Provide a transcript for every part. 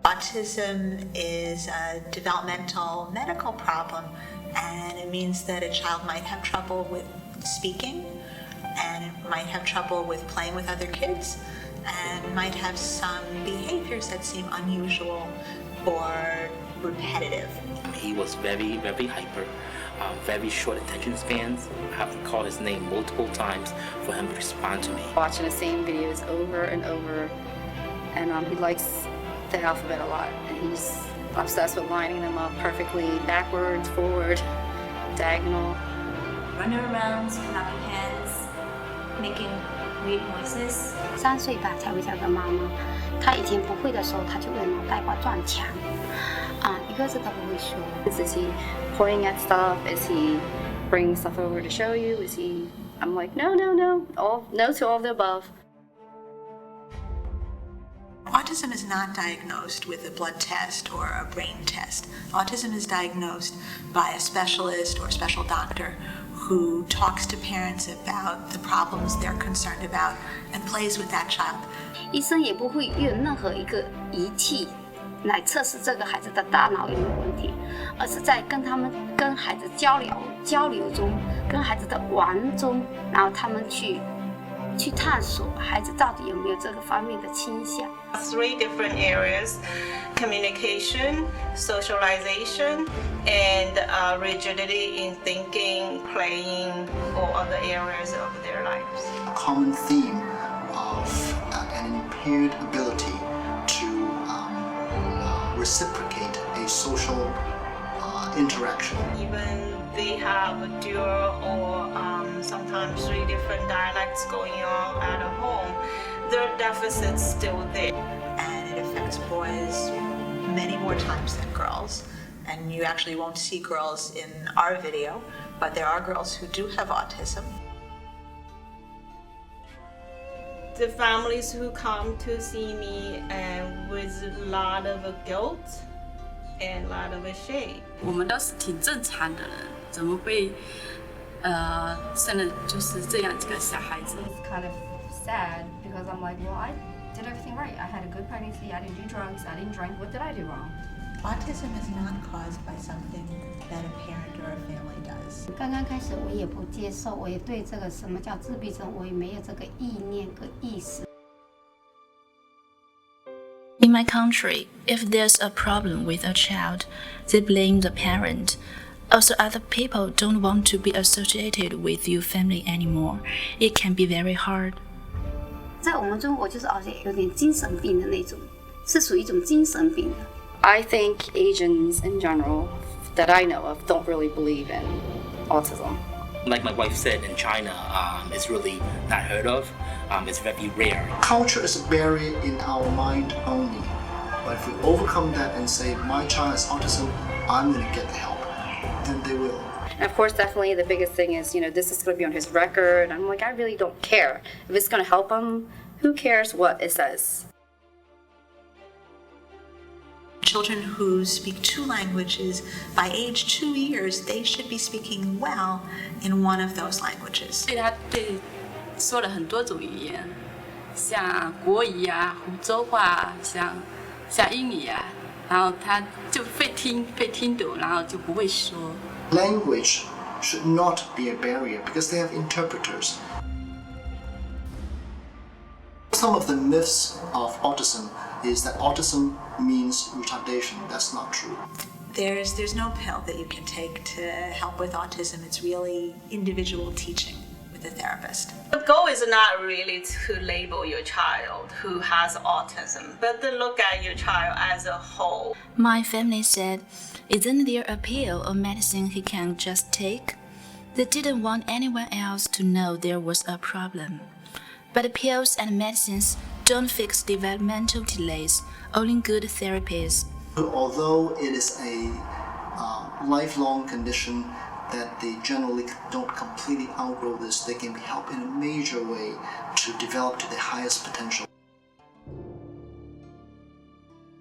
Autism is a developmental medical problem, and it means that a child might have trouble with speaking, and might have trouble with playing with other kids, and might have some behaviors that seem unusual or repetitive. He was very, very hyper, very short attention spans. I have to call his name multiple times for him to respond to me. Watching the same videos over and over, and he likes the alphabet a lot, and he's obsessed with lining them up perfectly, backwards, forward, diagonal. Running around, clapping hands, making weird noises. 3岁吧才会叫个妈妈，他以前不会的时候，他就会脑袋瓜撞墙，一个字都不会说。Is he pointing at stuff? Is he bringing stuff over to show you? Is he? I'm like, no, no, no, no to all of the above. Autism is not diagnosed with a blood test or a brain test. Autism is diagnosed by a specialist or special doctor who talks to parents about the problems they're concerned about and plays with that child. 医生也不会用任何一个仪器来测试这个孩子的大脑有没有问题，而是在跟孩子交流中，跟孩子的玩中，然后他们去探索孩子到底有没有这个方面的倾向。3 different areas: communication, socialization, and rigidity in thinking, playing, or other areas of their lives. A common theme of an impaired ability to reciprocate a social interaction. Even they have a dual or sometimes 3 different dialects going on at home, their deficit's still there. And it affects boys many more times than girls. And you actually won't see girls in our video, but there are girls who do have autism. The families who come to see me with a lot of guilt and a lot of shame. 我们都是挺正常的人，怎么会生了就是这样几个小孩子？ It's kind of sad because I'm like, well, I did everything right. I had a good pregnancy. I didn't do drugs. I didn't drink. What did I do wrong? Autism is not caused by something that a parent or a family does. 刚刚开始我也不接受，我也对这个什么叫自闭症，我也没有这个意念跟意识。In my country, if there's a problem with a child, they blame the parent. Also, other people don't want to be associated with your family anymore. It can be very hard. 在我们中国就是有点精神病的那种，是属于一种精神病的。I think Asians in general that I know of don't really believe in autism. Like my wife said, in China, it's really not heard of. It's very rare. Culture is a barrier in our mind only. But if we overcome that and say, my child has autism, I'm going to get the help, then they will. And of course, definitely the biggest thing is, this is going to be on his record. I'm like, I really don't care. If it's going to help him, who cares what it says? Children who speak 2 languages, by age 2 years, they should be speaking well in one of those languages. 他说了很多种语言，像国语啊、湖州话，像英语啊，然后他就被听懂，然后就不会说。Language should not be a barrier because they have interpreters. Some of the myths of autism is that autism means retardation. That's not true. There's no pill that you can take to help with autism. It's really individual teaching with a therapist. The goal is not really to label your child who has autism, but to look at your child as a whole. My family said, isn't there a pill or medicine he can just take? They didn't want anyone else to know there was a problem. But pills and medicines don't fix developmental delays, only good therapies. Although it is a lifelong condition that they generally don't completely outgrow this, they can be helped in a major way to develop to their highest potential.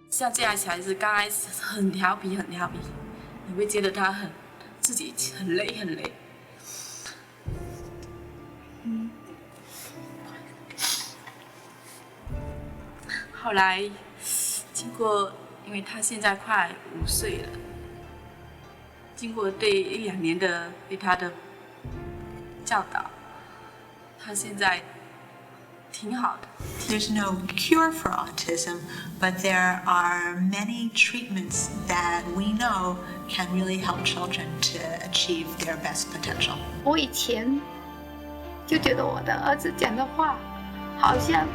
像这样小孩子刚开始很调皮，你会觉得他自己很累。后来经过因为他现在快5岁了，经过对1、2年的对他的教导，他现在挺好的。There's no cure for autism, but there are many treatments that we know can really help children to achieve their best potential. 我以前就觉得我的儿子讲的话，好像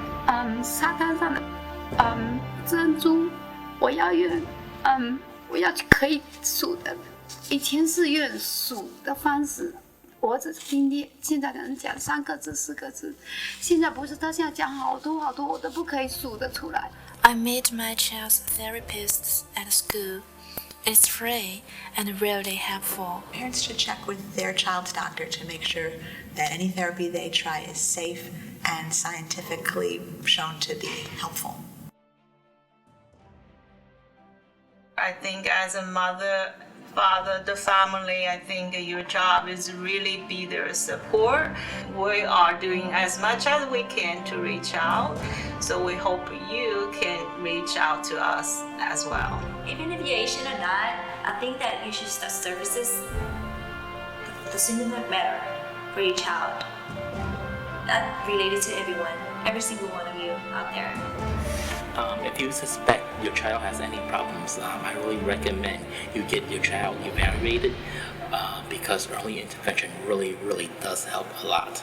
沙滩上的珍珠，我要用可以数的，以前是用数的方式。我只听见现在的人讲3个字、4个字，现在不是，他现在讲好多好多，我都不可以数得出来。I meet my child's therapists at school. It's free and really helpful. Parents should check with their child's doctor to make sure that any therapy they try is safe and scientifically shown to be helpful. I think as a mother, father, the family, I think your job is really be their support. We are doing as much as we can to reach out, so we hope you can reach out to us as well. Even if you're Asian or not, I think that you should start services. The sooner the better for your child. That related to everyone, every single one of you out there. If you suspect your child has any problems, I really recommend you get your child evaluated because early intervention really does help a lot.